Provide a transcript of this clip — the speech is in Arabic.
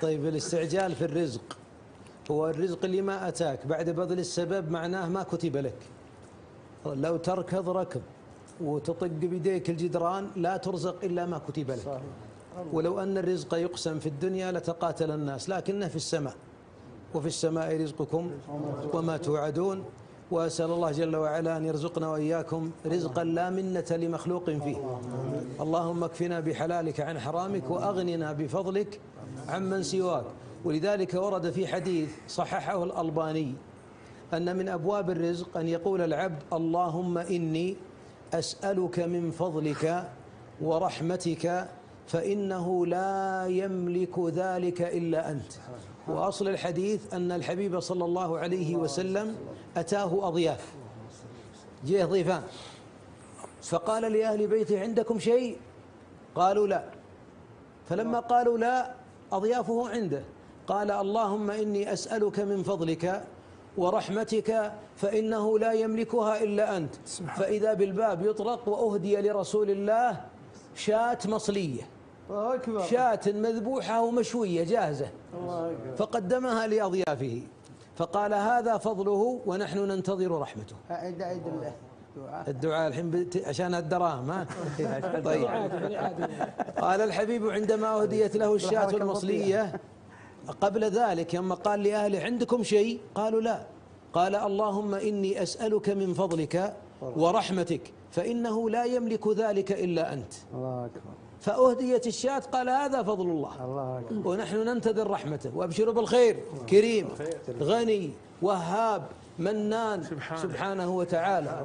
طيب الاستعجال في الرزق، هو الرزق اللي ما أتاك بعد بذل السبب معناه ما كتب لك. لو تركض ركض وتطق بيديك الجدران لا ترزق إلا ما كتب لك. ولو أن الرزق يقسم في الدنيا لتقاتل الناس، لكنه في السماء، وفي السماء رزقكم وما توعدون. وأسأل الله جل وعلا أن يرزقنا وإياكم رزقا لا منة لمخلوق فيه. اللهم اكفنا بحلالك عن حرامك وأغننا بفضلك عمن سواك. ولذلك ورد في حديث صححه الألباني أن من أبواب الرزق أن يقول العبد: اللهم إني أسألك من فضلك ورحمتك فإنه لا يملك ذلك إلا أنت. وأصل الحديث أن الحبيب صلى الله عليه وسلم أتاه أضياف، جاء ضيفان، فقال لأهل بيته: عندكم شيء؟ قالوا لا. فلما قالوا لا أضيافه عنده، قال: اللهم إني أسألك من فضلك ورحمتك فإنه لا يملكها إلا أنت. فإذا بالباب يطرق وأهدي لرسول الله شاة مصلية، شاة مذبوحة ومشوية جاهزة، فقدمها لأضيافه، فقال: هذا فضله ونحن ننتظر رحمته. الدعاء الحين عشان الدراهم. طيب. قال الحبيب عندما أهديت له الشاة المصلية قبل ذلك لما قال لأهله: عندكم شيء؟ قالوا لا. قال: اللهم إني أسألك من فضلك ورحمتك فإنه لا يملك ذلك إلا أنت. فأهديت الشاة، قال: هذا فضل الله ونحن ننتظر رحمته. وأبشروا بالخير، كريم غني وهاب منان سبحانه وتعالى.